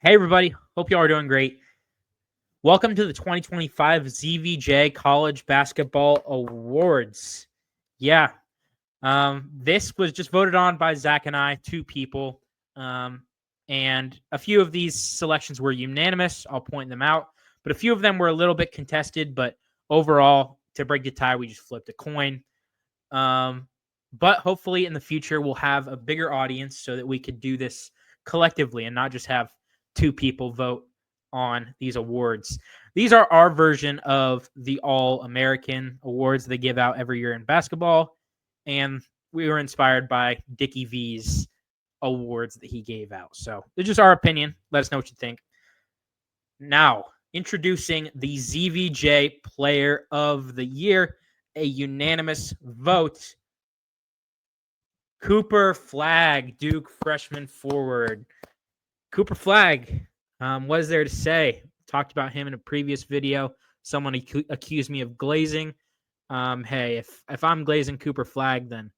Hey, everybody. Hope you all are doing great. Welcome to the 2025 ZVJ College Basketball Awards. Yeah, this was just voted on by Zach and I, two people. And a few of these selections were unanimous. I'll point them out. But a few of them were a little bit contested. But overall, to break the tie, we just flipped a coin. But hopefully in the future, we'll have a bigger audience so that we could do this collectively and not just have two people vote on these awards. These are our version of the All-American awards they give out every year in basketball. And we were inspired by Dickie V's awards that he gave out. So it's just our opinion. Let us know what you think. Now, introducing the ZVJ Player of the Year, a unanimous vote. Cooper Flagg, Duke freshman forward. Cooper Flagg, what is there to say? Talked about him in a previous video. Someone accused me of glazing. Hey, if I'm glazing Cooper Flagg, then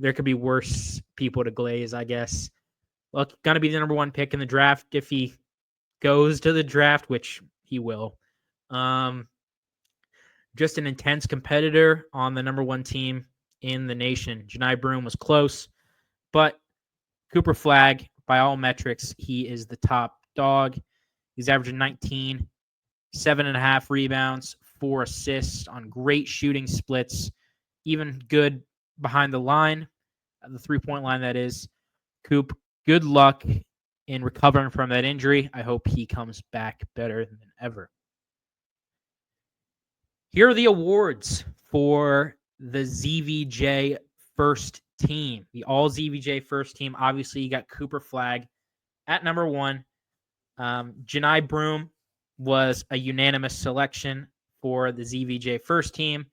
there could be worse people to glaze, I guess. Look, gonna be the number one pick in the draft if he goes to the draft, which he will. Just an intense competitor on the number one team in the nation. Janai Broome was close, but Cooper Flagg, by all metrics, he is the top dog. He's averaging 19, 7.5 rebounds, 4 assists on great shooting splits, even good behind the line, the three-point line, that is. Coop, good luck in recovering from that injury. I hope he comes back better than ever. Here are the awards for the ZVJ first team, the all ZVJ first team. Obviously, you got Cooper Flagg at number one. Janai Broome was a unanimous selection for the ZVJ first team.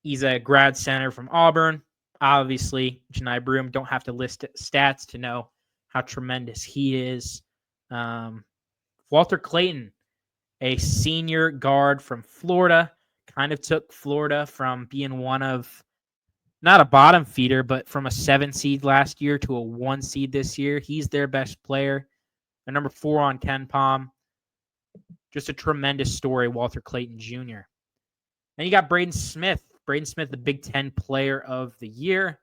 He's a grad center from Auburn. Obviously, Janai Broome, don't have to list stats to know how tremendous he is. Walter Clayton, a senior guard from Florida, kind of took Florida from being one of, not a bottom feeder, but from a 7 seed last year to a 1 seed this year. He's their best player. The number 4 on KenPom. Just a tremendous story, Walter Clayton Jr. Then you got Braden Smith. Braden Smith, the Big Ten Player of the Year.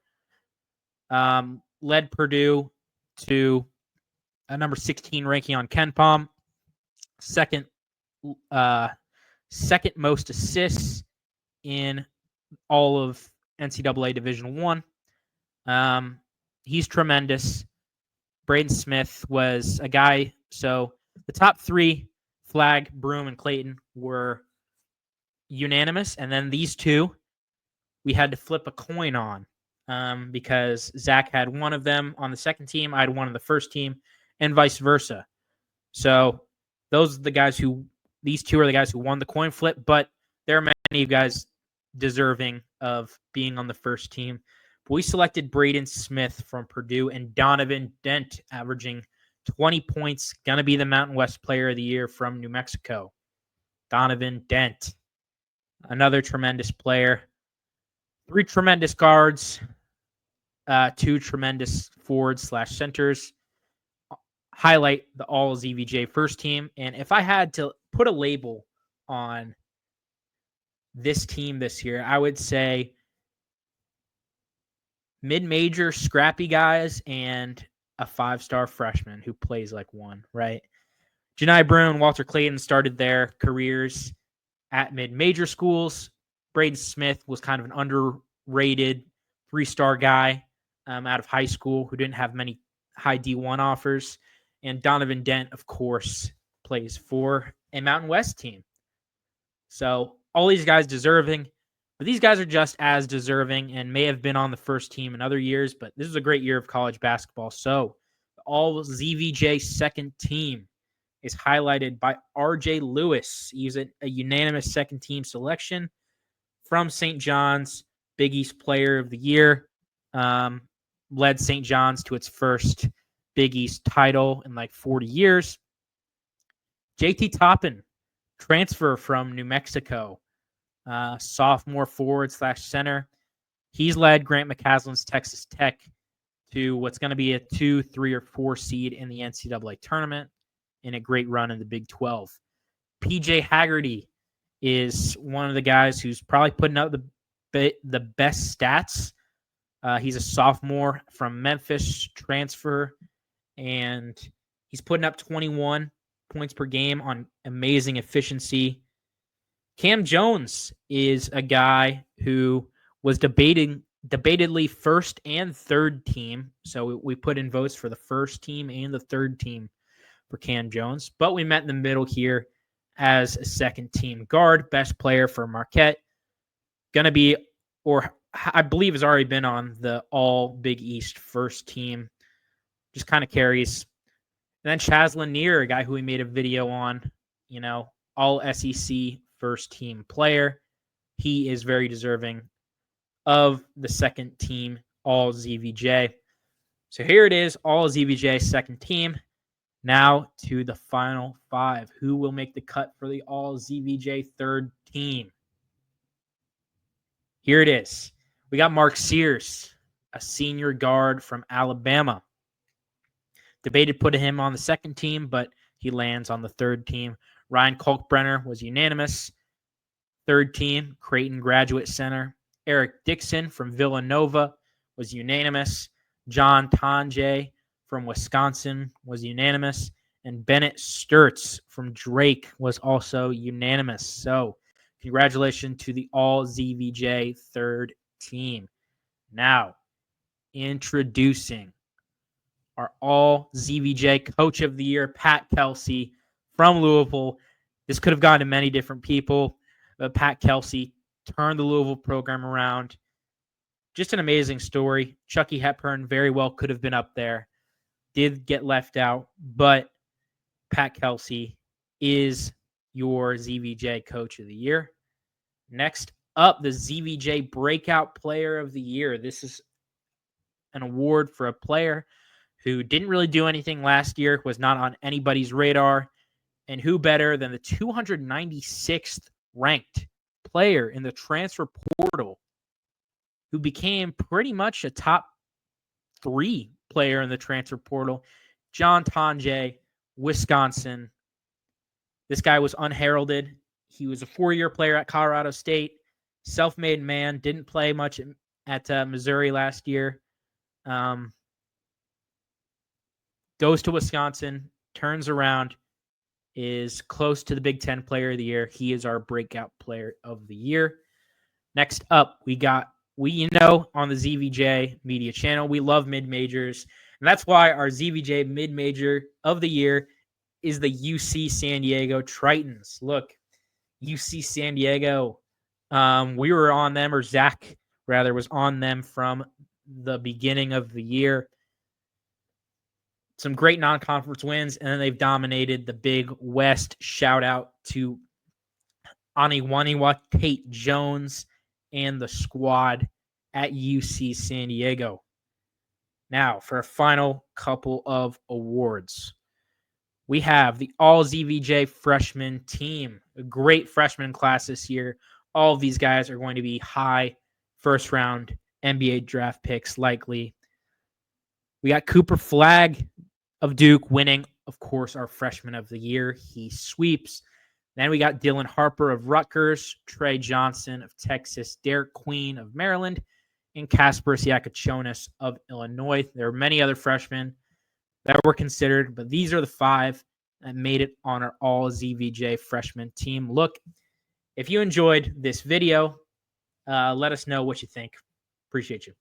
Led Purdue to a number 16 ranking on KenPom. Second most assists in all of NCAA Division I. He's tremendous. Braden Smith was a guy. So the top 3, Flagg, Broome, and Clayton, were unanimous. And then these two, we had to flip a coin on because Zach had one of them on the second team. I had one on the first team, and vice versa. So those are the guys these two are the guys who won the coin flip, but there are many guys deserving of being on the first team. We selected Braden Smith from Purdue and Donovan Dent, averaging 20 points, going to be the Mountain West Player of the Year from New Mexico. Donovan Dent, another tremendous player. 3 tremendous guards, 2 tremendous forwards/centers. Highlight the all ZVJ first team. And if I had to put a label on this team this year, I would say mid-major scrappy guys and a 5-star freshman who plays like one, right? Janai Broome and Walter Clayton started their careers at mid-major schools. Braden Smith was kind of an underrated 3-star guy out of high school who didn't have many high D1 offers. And Donovan Dent, of course, plays for a Mountain West team. So all these guys deserving, but these guys are just as deserving and may have been on the first team in other years, but this is a great year of college basketball. So the all ZVJ second team is highlighted by RJ Lewis. He's a unanimous second team selection from St. John's, Big East Player of the Year. Led St. John's to its first Big East title in like 40 years. JT Toppin, transfer from New Mexico, sophomore forward/center. He's led Grant McCaslin's Texas Tech to what's going to be a 2, 3, or 4 seed in the NCAA tournament and a great run in the Big 12. PJ Haggerty is one of the guys who's probably putting out the best stats. He's a sophomore from Memphis transfer, and he's putting up 21 points per game on amazing efficiency. Cam Jones is a guy who was debatedly first and third team. So we put in votes for the first team and the third team for Cam Jones, but we met in the middle here as a second team guard, best player for Marquette. Going to be, or I believe has already been on the all Big East first team. Just kind of carries. And then Chaz Lanier, a guy who we made a video on, all SEC first team player. He is very deserving of the second team all ZVJ. So here it is, all ZVJ second team. Now to the final 5. Who will make the cut for the all ZVJ third team? Here it is. We got Mark Sears, a senior guard from Alabama. Debated putting him on the second team, but he lands on the third team. Ryan Kalkbrenner was unanimous. Third team, Creighton Graduate Center. Eric Dixon from Villanova was unanimous. John Tonje from Wisconsin was unanimous. And Bennett Sturtz from Drake was also unanimous. So congratulations to the all ZVJ third team. Now, introducing our all ZVJ Coach of the Year, Pat Kelsey from Louisville. This could have gone to many different people, but Pat Kelsey turned the Louisville program around. Just an amazing story. Chucky Hepburn very well could have been up there. Did get left out, but Pat Kelsey is your ZVJ Coach of the Year. Next up, the ZVJ Breakout Player of the Year. This is an award for a player who didn't really do anything last year, was not on anybody's radar, and who better than the 296th ranked player in the transfer portal who became pretty much a top 3 player in the transfer portal, John Tonje, Wisconsin. This guy was unheralded. He was a 4-year player at Colorado State, self-made man, didn't play much at Missouri last year. Goes to Wisconsin, turns around, is close to the Big Ten Player of the Year. He is our Breakout Player of the Year. Next up, on the ZVJ Media channel, we love mid-majors. And that's why our ZVJ mid-major of the year is the UC San Diego Tritons. Look, UC San Diego, we were on them, or Zach, rather, was on them from the beginning of the year. Some great non-conference wins, and then they've dominated the Big West. Shout out to Aniwaniwa, Tate Jones, and the squad at UC San Diego. Now, for a final couple of awards. We have the All-ZVJ freshman team. A great freshman class this year. All of these guys are going to be high first-round NBA draft picks, likely. We got Cooper Flagg of Duke winning, of course, our freshman of the year. He sweeps. Then we got Dylan Harper of Rutgers, Trey Johnson of Texas, Derek Queen of Maryland, and Kasper Siakachonis of Illinois. There are many other freshmen that were considered, but these are the 5 that made it on our all-ZVJ freshman team. Look, if you enjoyed this video, let us know what you think. Appreciate you.